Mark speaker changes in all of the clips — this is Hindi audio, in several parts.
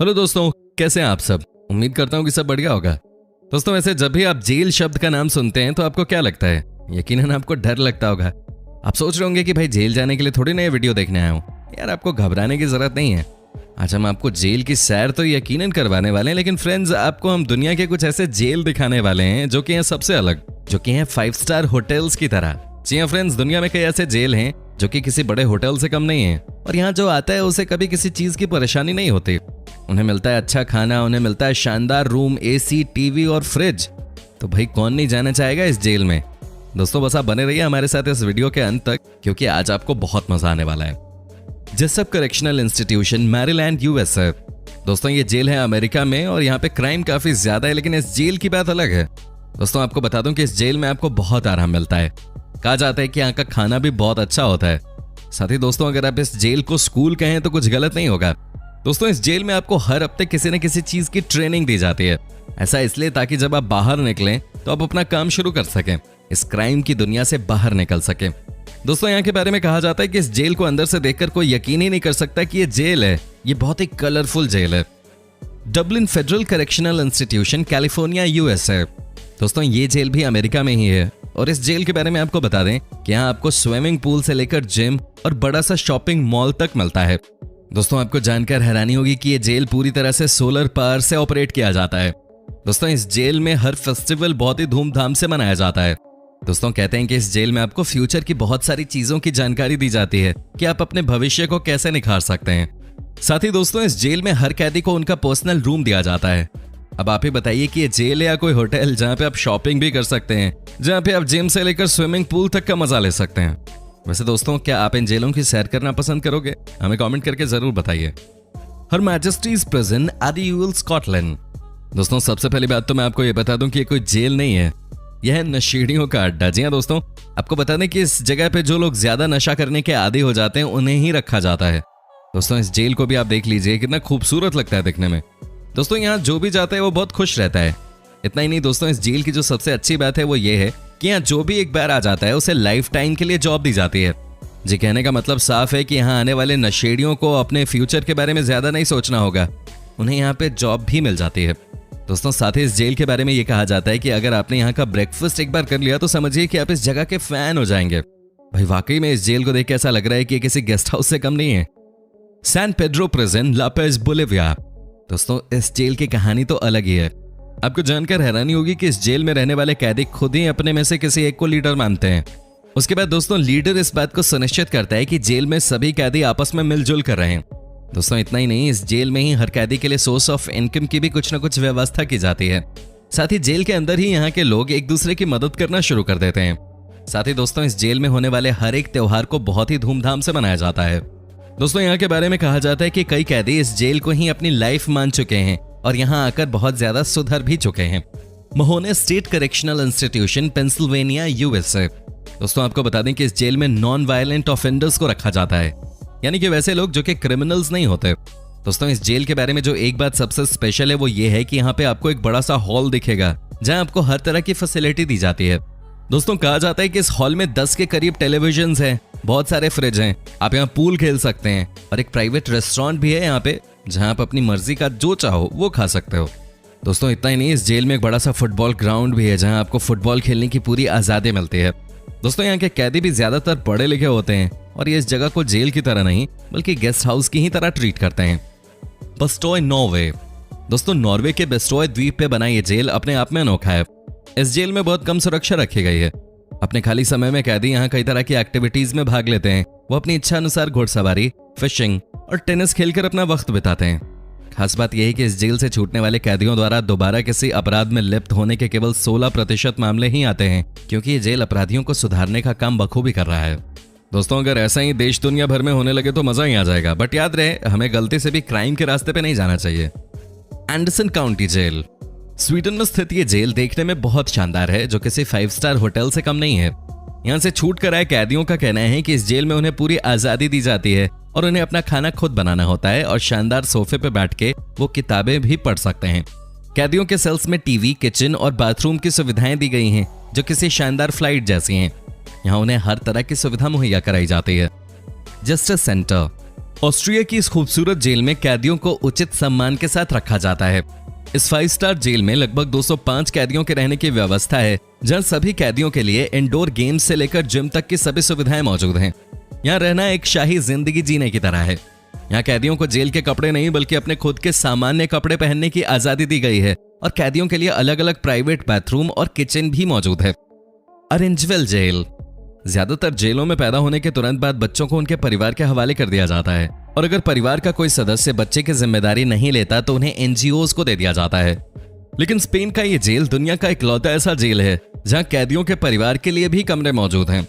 Speaker 1: हेलो दोस्तों, कैसे हैं आप सब। उम्मीद करता हूँ कि सब बढ़िया होगा। दोस्तों वैसे जब भी आप जेल शब्द का नाम सुनते हैं तो आपको क्या लगता है? यकीनन आपको डर लगता होगा। आप सोच रहे होंगे कि भाई जेल जाने के लिए थोड़ी नया वीडियो देखने आया हूँ। यार आपको घबराने की जरूरत नहीं है। आज हम आपको जेल की सैर तो यकीनन करवाने वाले हैं, लेकिन फ्रेंड्स आपको हम दुनिया के कुछ ऐसे जेल दिखाने वाले हैं जो कि हैं सबसे अलग, जो कि हैं 5 स्टार होटल्स की तरह। जी हाँ फ्रेंड्स, दुनिया में कई ऐसे जेल हैं जो कि किसी बड़े होटल से कम नहीं है, और यहाँ जो आता है उसे कभी किसी चीज की परेशानी नहीं होती। उन्हें मिलता है अच्छा खाना, उन्हें मिलता है शानदार रूम, एसी, टीवी और फ्रिज। तो भाई कौन नहीं जाना चाहेगा इस जेल में। दोस्तों बस आप बने रहिए हमारे साथ इस वीडियो के अंत तक, क्योंकि आज आपको बहुत मजा आने वाला है। Jessop correctional institution, Maryland, USA. दोस्तों ये जेल है अमेरिका में और यहाँ पे क्राइम काफी ज्यादा है, लेकिन इस जेल की बात अलग है। दोस्तों आपको बता दूं कि इस जेल में आपको बहुत आराम मिलता है। कहा जाता है कि यहाँ का खाना भी बहुत अच्छा होता है। साथ ही दोस्तों अगर आप इस जेल को स्कूल कहें तो कुछ गलत नहीं होगा। दोस्तों इस जेल में आपको हर हफ्ते किसी न किसी चीज की ट्रेनिंग दी जाती है। ऐसा इसलिए ताकि जब आप बाहर निकलें तो आप अपना काम शुरू कर सकें, इस क्राइम की दुनिया से बाहर निकल सकें। दोस्तों यहाँ के बारे में कहा जाता है कि इस जेल को अंदर से देखकर कोई यकीन ही नहीं कर सकता कि ये जेल है। ये बहुत ही कलरफुल जेल है। Dublin federal correctional institution, California, USA. दोस्तों ये जेल भी अमेरिका में ही है, और इस जेल के बारे में आपको बता दें कि यहाँ आपको स्विमिंग पूल से लेकर जिम और बड़ा सा शॉपिंग मॉल तक मिलता है। दोस्तों आपको जानकर हैरानी होगी कि ये जेल पूरी तरह से सोलर पावर से ऑपरेट किया जाता है। दोस्तों इस जेल में हर फेस्टिवल बहुत ही धूमधाम से मनाया जाता है। दोस्तों कहते हैं कि इस जेल में आपको फ्यूचर की बहुत सारी चीजों की जानकारी दी जाती है कि आप अपने भविष्य को कैसे निखार सकते हैं। साथ ही दोस्तों इस जेल में हर कैदी को उनका पर्सनल रूम दिया जाता है। अब आप ही बताइए कि ये जेल है या कोई होटल जहाँ पे आप शॉपिंग भी कर सकते हैं, जहाँ पे आप जिम से लेकर स्विमिंग पूल तक का मजा ले सकते हैं। वैसे दोस्तों क्या आप इन जेलों की सैर करना पसंद करोगे? हमें कमेंट करके जरूर बताइए। हर मैजेस्टीज प्रिजन, एडियूल, स्कॉटलैंड। दोस्तों सबसे पहली बात तो मैं आपको ये बता दूं कि ये कोई जेल नहीं है, यह है नशेड़ियों का अड्डा। जी हाँ दोस्तों, आपको बता दें कि इस जगह पे जो लोग ज्यादा नशा करने के आदी हो जाते हैं उन्हें ही रखा जाता है। दोस्तों इस जेल को भी आप देख लीजिए, कितना खूबसूरत लगता है दिखने में। दोस्तों यहाँ जो भी जाता है वो बहुत खुश रहता है। इतना ही नहीं दोस्तों, इस जेल की जो सबसे अच्छी बात है वो ये है कि यहाँ जो भी एक बार आ जाता है उसे लाइफ टाइम के लिए जॉब दी जाती है। जी कहने का मतलब साफ है कि यहाँ आने वाले नशेड़ियों को अपने फ्यूचर के बारे में ज्यादा नहीं सोचना होगा, उन्हें यहाँ पे जॉब भी मिल जाती है। दोस्तों साथ ही इस जेल के बारे में ये कहा जाता है कि अगर आपने यहाँ का ब्रेकफास्ट एक बार कर लिया तो समझिए कि आप इस जगह के फैन हो जाएंगे। भाई वाकई में इस जेल को देख के ऐसा लग रहा है कि ये किसी गेस्ट हाउस से कम नहीं है। सैन पेड्रो प्रिजन, ला पेज, बोलिविया। दोस्तों इस जेल की कहानी तो अलग ही है। आपको जानकर हैरानी होगी कि इस जेल में रहने वाले कैदी खुद ही अपने में से किसी एक को लीडर मानते हैं। उसके बाद दोस्तों लीडर इस बात को सुनिश्चित करता है कि जेल में सभी कैदी आपस में मिलजुल कर रहे हैं। दोस्तों इतना ही नहीं, इस जेल में ही हर कैदी के लिए सोर्स ऑफ इनकम की भी कुछ न कुछ व्यवस्था की जाती है। साथ ही जेल के अंदर ही यहाँ के लोग एक दूसरे की मदद करना शुरू कर देते हैं। साथ ही दोस्तों इस जेल में होने वाले हर एक त्योहार को बहुत ही धूमधाम से मनाया जाता है। दोस्तों यहाँ के बारे में कहा जाता है कि कई कैदी इस जेल को ही अपनी लाइफ मान चुके हैं और यहाँ आकर बहुत ज्यादा सुधर भी चुके हैं। Mahanoy state correctional institution, Pennsylvania, USA. दोस्तों आपको बता दें कि इस जेल में नॉन वायलेंट ऑफेंडर्स को रखा जाता है, यानी कि वैसे लोग जो कि क्रिमिनल्स नहीं होते। दोस्तों इस जेल के बारे में जो एक बात सबसे स्पेशल है वो ये है कि यहाँ पे आपको एक बड़ा सा हॉल दिखेगा जहाँ आपको हर तरह की फैसिलिटी दी जाती है। दोस्तों कहा जाता है कि इस हॉल में 10 के करीब टेलीविजन हैं, बहुत सारे फ्रिज हैं, आप यहाँ पूल खेल सकते हैं और एक प्राइवेट रेस्टोरेंट भी है यहाँ पे जहाँ आप अपनी मर्जी का जो चाहो वो खा सकते हो। दोस्तों इतना ही नहीं, इस जेल में एक बड़ा सा फुटबॉल ग्राउंड भी है जहाँ आपको फुटबॉल खेलने की पूरी आज़ादी मिलती है। दोस्तों यहाँ के कैदी भी ज्यादातर पढ़े लिखे होते हैं और ये इस जगह को जेल की तरह नहीं बल्कि गेस्ट हाउस की ही तरह ट्रीट करते हैं। बेस्टोय, नॉर्वे। दोस्तों नॉर्वे के बेस्टोय द्वीप पे बना ये जेल अपने आप में अनोखा है। इस जेल में बहुत कम सुरक्षा रखी गई है। अपने खाली समय में कैदी यहाँ कई तरह की एक्टिविटीज में भाग लेते हैं। वो अपनी इच्छा अनुसार घुड़सवारी, फिशिंग और टेनिस खेलकर अपना वक्त बिताते हैं। खास बात यह है कि इस जेल से छूटने वाले कैदियों द्वारा दोबारा किसी अपराध में लिप्त होने के केवल 16% मामले ही आते हैं, क्योंकि ये जेल अपराधियों को सुधारने का काम बखूबी कर रहा है। दोस्तों अगर ऐसा ही देश दुनिया भर में होने लगे तो मजा ही आ जाएगा, बट याद रहे हमें गलती से भी क्राइम के रास्ते पे नहीं जाना चाहिए। एंडरसन काउंटी जेल, स्वीडन में स्थित ये जेल देखने में बहुत शानदार है, जो किसी 5 स्टार होटल से कम नहीं है। यहाँ से छूट कर आए कैदियों का कहना है कि इस जेल में उन्हें पूरी आजादी दी जाती है और उन्हें अपना खाना खुद बनाना होता है और शानदार सोफे पे बैठ के वो किताबें भी पढ़ सकते हैं। कैदियों के सेल्स में टीवी, किचन और बाथरूम की सुविधाएं दी गई हैं जो किसी शानदार फ्लाइट जैसी हैं। यहाँ उन्हें हर तरह की सुविधा मुहैया कराई जाती है। जस्टिस सेंटर, ऑस्ट्रिया की इस खूबसूरत जेल में कैदियों को उचित सम्मान के साथ रखा जाता है। इस 5 स्टार जेल में लगभग 205 कैदियों के रहने की व्यवस्था है, जहां सभी कैदियों के लिए इंडोर गेम्स से लेकर जिम तक की सभी सुविधाएं मौजूद हैं। यहाँ रहना एक शाही जिंदगी जीने की तरह है। यहाँ कैदियों को जेल के कपड़े नहीं बल्कि अपने खुद के सामान्य कपड़े पहनने की आजादी दी गई है और कैदियों के लिए अलग अलग प्राइवेट बाथरूम और किचन भी मौजूद है। ऑरेंजविल जेल। ज्यादातर जेलों में पैदा होने के तुरंत बाद बच्चों को उनके परिवार के हवाले कर दिया जाता है और अगर परिवार का कोई सदस्य बच्चे की जिम्मेदारी नहीं लेता तो उन्हें एनजीओज को दे दिया जाता है। लेकिन स्पेन का ये जेल दुनिया का इकलौता ऐसा जेल है जहां कैदियों के परिवार के लिए भी कमरे मौजूद हैं।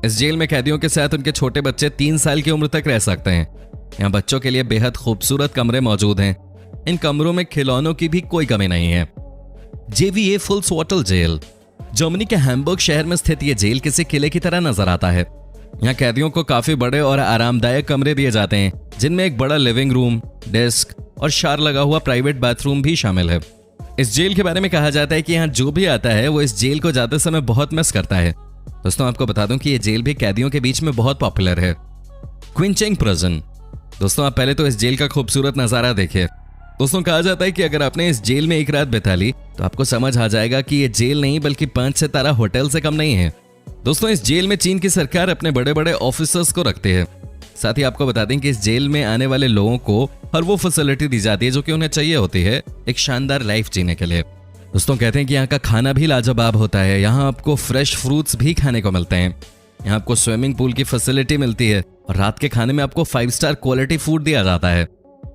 Speaker 1: इस जेल में कैदियों के साथ उनके छोटे बच्चे 3 साल की उम्र तक रह सकते हैं। यहाँ बच्चों के लिए बेहद खूबसूरत कमरे मौजूद हैं। इन कमरों में खिलौनों की भी कोई कमी नहीं है। जेवीए फुल्सवाटल जेल। जर्मनी के हैम्बर्ग शहर में स्थित ये जेल किसी किले की तरह नजर आता है। यहाँ कैदियों को काफी बड़े और आरामदायक कमरे दिए जाते हैं, जिनमें एक बड़ा लिविंग रूम, डेस्क और शार लगा हुआ प्राइवेट बाथरूम भी शामिल है। इस जेल के बारे में कहा जाता है कि यहाँ जो भी आता है वो इस जेल को जाते समय बहुत मिस करता है। दोस्तों आपको बता दूं कि ये जेल भी कैदियों के बीच में बहुत पॉपुलर है। Quenching prison. दोस्तों आप पहले तो इस जेल का खूबसूरत नजारा देखिए। दोस्तों कहा जाता है कि अगर आपने इस जेल में एक रात बिता ली तो आपको समझ आ जाएगा कि ये जेल नहीं बल्कि 5 सितारा होटल से कम नहीं है। दोस्तों इस जेल में चीन की सरकार अपने बड़े बड़े ऑफिसर्स को रखती है। साथ ही आपको बता दें कि इस जेल में आने वाले लोगों को हर वो फैसिलिटी दी जाती है जो कि उन्हें चाहिए होती है एक शानदार लाइफ जीने के लिए। दोस्तों कहते हैं कि यहाँ का खाना भी लाजवाब होता है। यहाँ आपको फ्रेश फ्रूट्स भी खाने को मिलते हैं। यहाँ आपको स्विमिंग पूल की फैसिलिटी मिलती है और रात के खाने में आपको 5 स्टार क्वालिटी फूड दिया जाता है।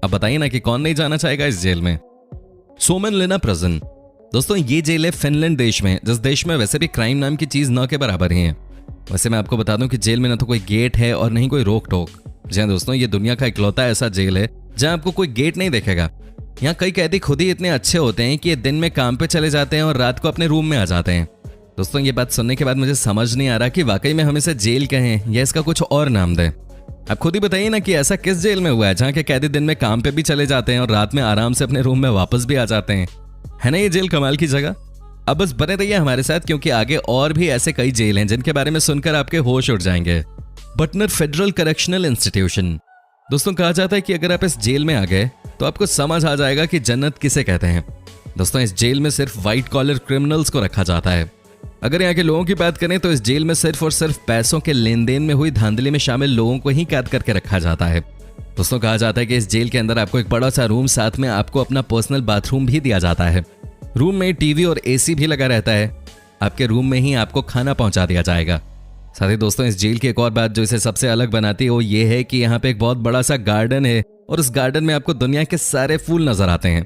Speaker 1: अब बताइए ना कि कौन नहीं जाना चाहेगा इस जेल में। सोमेनलिना प्रिजन। दोस्तों ये जेल है फिनलैंड देश में, जिस देश में वैसे भी क्राइम नाम की चीज न के बराबर ही है। वैसे मैं आपको बता दूं कि जेल में ना तो कोई गेट है और नहीं कोई रोक टोक। जी दोस्तों ये दुनिया का इकलौता ऐसा जेल है जहां आपको कोई गेट नहीं देखेगा। यहाँ कई कैदी खुद ही इतने अच्छे होते हैं कि ये दिन में काम पे चले जाते हैं और रात को अपने रूम में आ जाते हैं। दोस्तों ये बात सुनने के बाद मुझे समझ नहीं आ रहा कि वाकई में हम इसे जेल कहें या इसका कुछ और नाम दें। आप खुद ही बताइए ना कि ऐसा किस जेल में हुआ है जहाँ के कैदी दिन में काम पे भी चले जाते हैं और रात में आराम से अपने रूम में वापस भी आ जाते हैं। है ना ये जेल कमाल की जगह। अब बस बने रहिए हमारे साथ क्योंकि आगे और भी ऐसे कई जेल हैं जिनके बारे में सुनकर आपके होश उड़ जाएंगे। बटनर फेडरल करेक्शनल इंस्टीट्यूशन। दोस्तों कहा जाता है कि अगर आप इस जेल में आ गए तो आपको समझ आ जाएगा कि जन्नत किसे कहते हैं। दोस्तों इस जेल में सिर्फ व्हाइट कॉलर क्रिमिनल्स को रखा जाता है। अगर यहाँ के लोगों की बात करें तो इस जेल में सिर्फ और सिर्फ पैसों के लेन देन में हुई धांधली में शामिल लोगों को ही कैद करके रखा जाता है। दोस्तों कहा जाता है कि इस जेल के अंदर आपको एक बड़ा सा रूम, साथ में आपको अपना पर्सनल बाथरूम भी दिया जाता है। रूम में टीवी और एसी भी लगा रहता है। आपके रूम में ही आपको खाना पहुंचा दिया जाएगा। साथ ही दोस्तों इस जेल की एक और बात जो इसे सबसे अलग बनाती है वो ये है कि यहाँ पे एक बहुत बड़ा सा गार्डन है और उस गार्डन में आपको दुनिया के सारे फूल नजर आते हैं।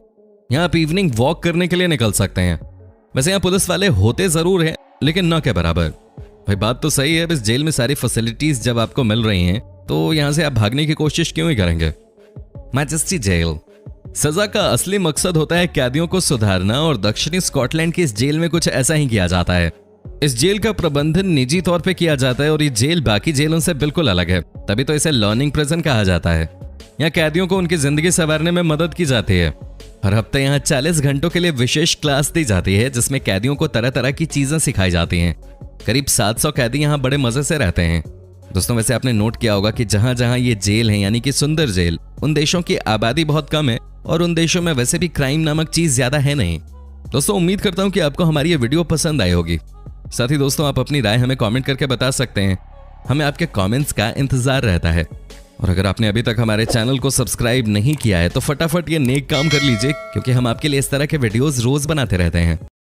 Speaker 1: यहाँ आप इवनिंग वॉक करने के लिए निकल सकते हैं। वैसे यहाँ पुलिस वाले होते जरूर हैं लेकिन न के बराबर। भाई बात तो सही है, इस जेल में सारी फैसिलिटीज जब आपको मिल रही हैं तो यहाँ से आप भागने की कोशिश क्यों ही करेंगे। Majesty jail. सजा का असली मकसद होता है कैदियों को सुधारना और दक्षिणी स्कॉटलैंड की इस जेल में कुछ ऐसा ही किया जाता है। इस जेल का प्रबंधन निजी तौर पे किया जाता है और ये जेल बाकी जेलों से बिल्कुल अलग है, तभी तो इसे लर्निंग प्रिजन कहा जाता है। यहाँ कैदियों को उनकी जिंदगी संवारने में मदद की जाती है। हर हफ्ते यहाँ 40 घंटों के लिए विशेष क्लास दी जाती है जिसमें कैदियों को तरह तरह की चीजें सिखाई जाती हैं। करीब 700 कैदी यहाँ बड़े मजे से रहते हैं। दोस्तों वैसे आपने नोट किया होगा कि जहां जहां ये जेल है यानी कि सुंदर जेल, उन देशों की आबादी बहुत कम है और उन देशों में वैसे भी क्राइम नामक चीज ज्यादा है नहीं। दोस्तों उम्मीद करता हूं कि आपको हमारी ये वीडियो पसंद आई होगी। साथ ही दोस्तों आप अपनी राय हमें कमेंट करके बता सकते हैं। हमें आपके कमेंट्स का इंतजार रहता है। और अगर आपने अभी तक हमारे चैनल को सब्सक्राइब नहीं किया है तो फटाफट ये नेक काम कर लीजिए क्योंकि हम आपके लिए इस तरह के वीडियोस रोज बनाते रहते हैं।